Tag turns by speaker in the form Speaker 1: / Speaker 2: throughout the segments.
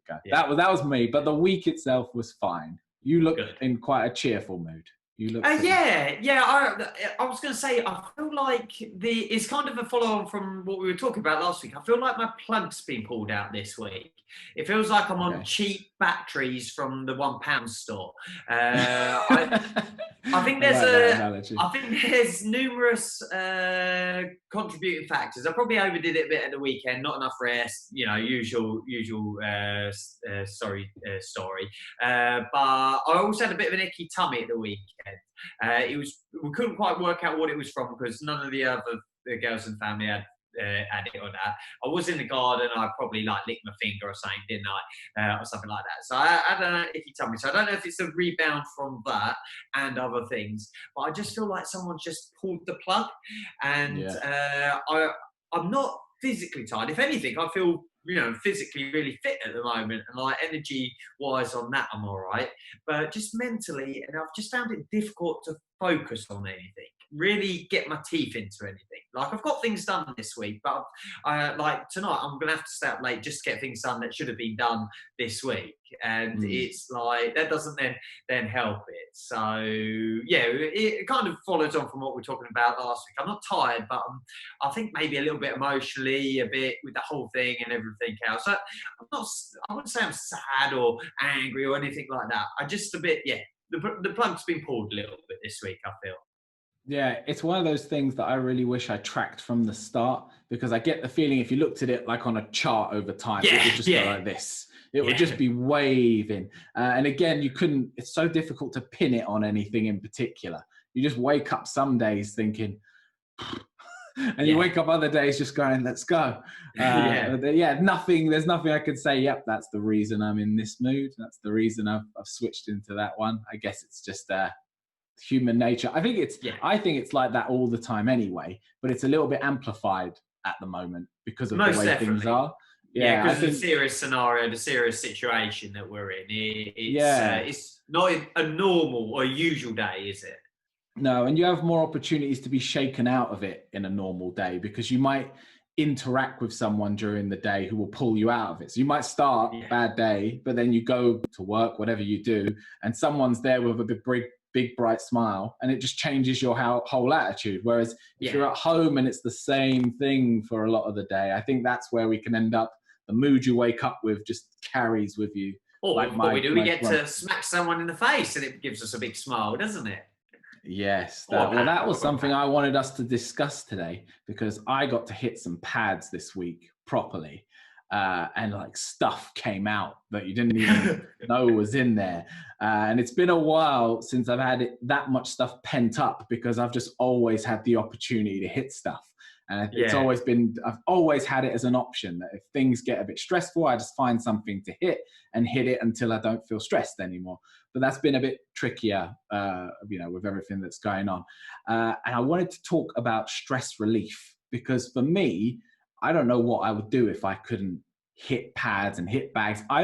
Speaker 1: go.
Speaker 2: Yeah.
Speaker 1: That was me, but the week itself was fine. You look
Speaker 2: Good.
Speaker 1: in quite a cheerful mood. You look.
Speaker 2: I was going to say, I feel like it's kind of a follow-on from what we were talking about last week. I feel like my plug's been pulled out this week. It feels like I'm on cheap batteries from the £1 store. I think there's numerous contributing factors. I probably overdid it a bit at the weekend. Not enough rest, usual story. But I also had a bit of an icky tummy at the weekend. We couldn't quite work out what it was from because none of the other girls in the family had it or that. I was in the garden. I probably licked my finger or something, didn't I, or something like that. So I had an icky tummy. So I don't know if it's a rebound from that and other things, but I just feel like someone's just pulled the plug, and I'm not physically tired. If anything, I feel physically really fit at the moment, and energy wise on that I'm all right, but just mentally, and I've just found it difficult to focus on anything, really get my teeth into anything. I've got things done this week, but tonight I'm gonna have to stay up late just to get things done that should have been done this week, and it's that doesn't then help it. So it kind of follows on from what we were talking about last week. I'm not tired, but I think maybe a little bit emotionally, a bit with the whole thing and everything else. So I wouldn't say I'm sad or angry or anything like that. I just a bit, the plug's been pulled a little bit this week, I feel.
Speaker 1: Yeah, it's one of those things that I really wish I tracked from the start, because I get the feeling if you looked at it like on a chart over time, it would just go like this. It would just be waving. And again, it's so difficult to pin it on anything in particular. You just wake up some days thinking, and you wake up other days just going, let's go. There's nothing I could say, yep, that's the reason I'm in this mood. That's the reason I've switched into that one. I guess it's just human nature. I think it's like that all the time anyway, but it's a little bit amplified at the moment because of the way things are.
Speaker 2: Because of the serious scenario, the serious situation that we're in. It's not a normal or usual day, is it?
Speaker 1: No, and you have more opportunities to be shaken out of it in a normal day, because you might interact with someone during the day who will pull you out of it. So you might start bad day, but then you go to work, whatever you do, and someone's there with a big bright smile, and it just changes your whole attitude. Whereas if you're at home and it's the same thing for a lot of the day, I think that's where we can end up. The mood you wake up with just carries with you.
Speaker 2: We get to smack someone in the face and it gives us a big smile, doesn't it?
Speaker 1: Yes, that was something I wanted us to discuss today, because I got to hit some pads this week properly, and stuff came out that you didn't even know was in there. And it's been a while since I've had that much stuff pent up, because I've just always had the opportunity to hit stuff. And I've always had it as an option that if things get a bit stressful, I just find something to hit it until I don't feel stressed anymore. But that's been a bit trickier, with everything that's going on. And I wanted to talk about stress relief, because for me, I don't know what I would do if I couldn't hit pads and hit bags. I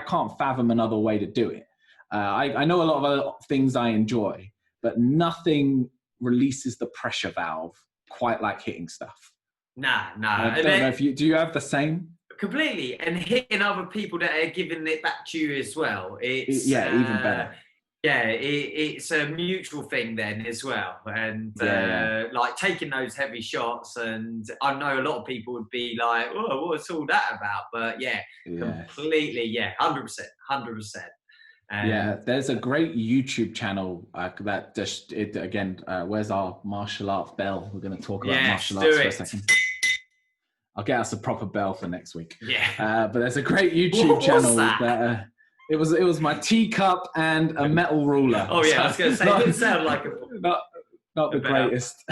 Speaker 1: can't fathom another way to do it. I know a lot of other things I enjoy, but nothing releases the pressure valve quite like hitting stuff.
Speaker 2: Nah.
Speaker 1: I don't know if do you have the same?
Speaker 2: Completely. And hitting other people that are giving it back to you as well. It's
Speaker 1: even better.
Speaker 2: It's a mutual thing then as well. And taking those heavy shots, and I know a lot of people would be like, oh, what's all that about? But completely, 100%.
Speaker 1: There's a great YouTube channel that just where's our martial arts bell? We're going to talk about martial arts for a second. I'll get us a proper bell for next week. But there's a great YouTube channel that it was my teacup and a metal ruler.
Speaker 2: Oh yeah, I was going to say, it didn't sound like
Speaker 1: not the greatest.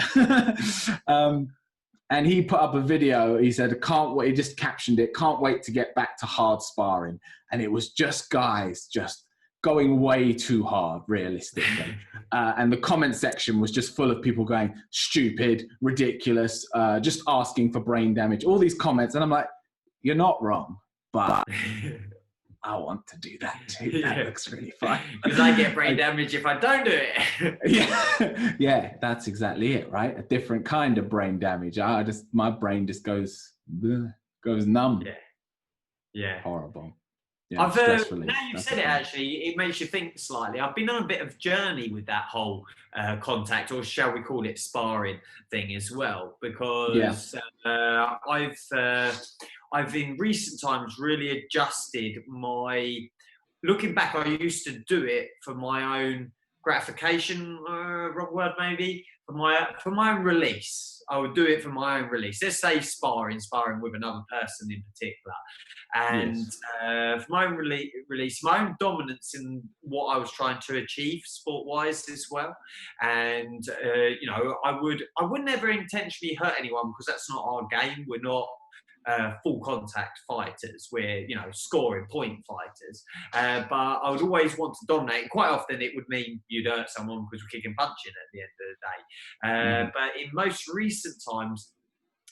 Speaker 1: And he put up a video. He said, "Can't wait." He just captioned it, "Can't wait to get back to hard sparring." And it was just guys just going way too hard, realistically. And the comment section was just full of people going, stupid, ridiculous, just asking for brain damage, all these comments. And I'm like, you're not wrong, but I want to do that too. That looks really fun.
Speaker 2: Because I get brain damage if I don't do it.
Speaker 1: Yeah, that's exactly it, right? A different kind of brain damage. My brain just goes numb.
Speaker 2: Yeah.
Speaker 1: Horrible. Yeah, stress relief.
Speaker 2: Now you've
Speaker 1: That's
Speaker 2: said
Speaker 1: the
Speaker 2: it,
Speaker 1: thing.
Speaker 2: actually, it makes you think slightly. I've been on a bit of journey with that whole contact, or shall we call it sparring thing as well,
Speaker 1: Yeah.
Speaker 2: because I've in recent times really adjusted my. Looking back, I used to do it for my own gratification. Wrong word, maybe for my own release. I would do it for my own release. Let's say sparring with another person in particular, and
Speaker 1: Yes.
Speaker 2: for my own release, my own dominance in what I was trying to achieve sport-wise as well. And I would never intentionally hurt anyone, because that's not our game. We're not full contact fighters. We're scoring point fighters. But I would always want to dominate. Quite often it would mean you'd hurt someone because we're kicking punching at the end of the day.
Speaker 1: Mhm.
Speaker 2: But in most recent times,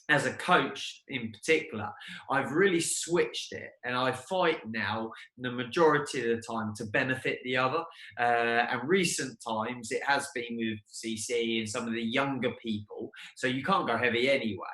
Speaker 2: as a coach in particular, I've really switched it, and I fight now the majority of the time to benefit the other. And recent times it has been with CC and some of the younger people, so you can't go heavy anyway.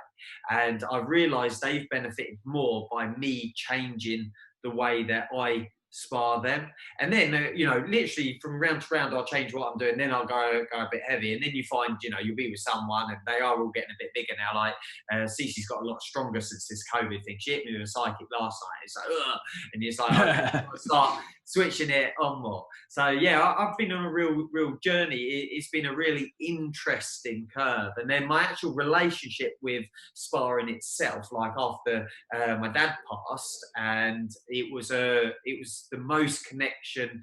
Speaker 2: And I've realised they've benefited more by me changing the way that I spar them. And then, literally from round to round, I'll change what I'm doing. Then I'll go a bit heavy. And then you find, you'll be with someone and they are all getting a bit bigger now. Like Cece's got a lot stronger since this COVID thing. She hit me with a psychic last night. It's like, ugh. And it's like, okay, I'll start switching it on more. So yeah, I've been on a real journey. It's been a really interesting curve. And then my actual relationship with sparring itself, like after my dad passed, and it was the most connection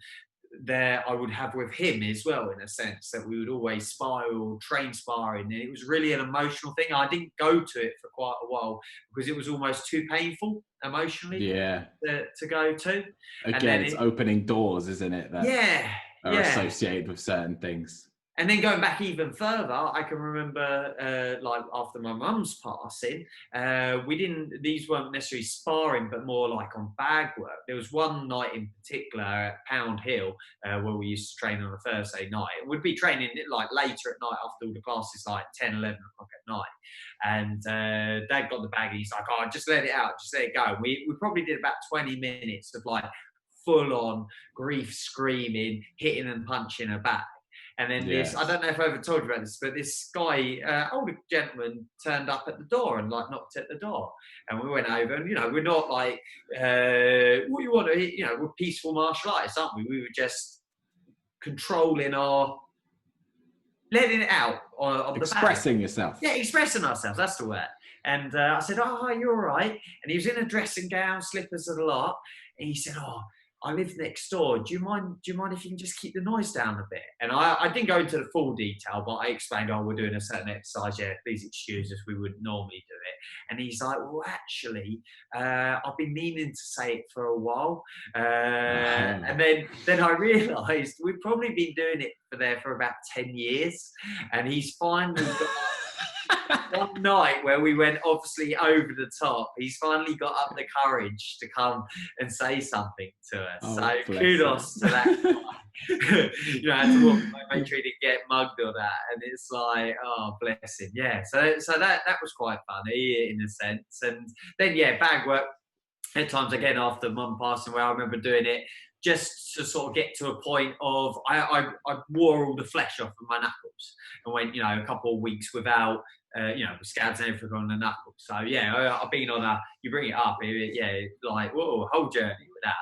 Speaker 2: there I would have with him as well, in a sense that we would always spar or train sparring, and it was really an emotional thing. I didn't go to it for quite a while because it was almost too painful emotionally
Speaker 1: Yeah.
Speaker 2: to go to. And
Speaker 1: Again,
Speaker 2: then
Speaker 1: it's opening doors, isn't it? That
Speaker 2: yeah,
Speaker 1: are associated with certain things.
Speaker 2: And then going back even further, I can remember, like after my mum's passing, these weren't necessarily sparring, but more like on bag work. There was one night in particular at Pound Hill, where we used to train on a Thursday night. We'd be training like later at night after all the classes, like 10, 11 o'clock at night. And Dad got the bag and he's like, oh, just let it out, just let it go. We probably did about 20 minutes of like full on grief screaming, hitting and punching a bag. And then this, I don't know if I ever told you about this, but this guy, older gentleman, turned up at the door and like knocked at the door. And we went over, and we're not like, what you want to, we're peaceful martial artists, aren't we? We were just controlling letting it out on
Speaker 1: Expressing
Speaker 2: the bag.
Speaker 1: yourself.
Speaker 2: Yeah, expressing ourselves, that's the word. And I said, oh, you're all right. And he was in a dressing gown, slippers and a lot. And he said, oh, I live next door. Do you mind if you can just keep the noise down a bit? And I didn't go into the full detail, but I explained, oh, we're doing a certain exercise. Yeah, please excuse us. We would normally do it. And he's like, well, actually, I've been meaning to say it for a while. And then I realised we've probably been doing it for about 10 years. And he's finally got... one night where we went obviously over the top, he's finally got up the courage to come and say something to us.
Speaker 1: Oh,
Speaker 2: so kudos to that guy. I had to walk my make sure he didn't get mugged or that, and it's like, oh, bless him. Yeah, so that was quite funny in a sense. And then bag work at times again after mum passing away. I remember doing it just to sort of get to a point of I wore all the flesh off of my knuckles and went a couple of weeks without scabs and everything on the knuckles. So I've been on you bring it up, like whoa, whole journey with that.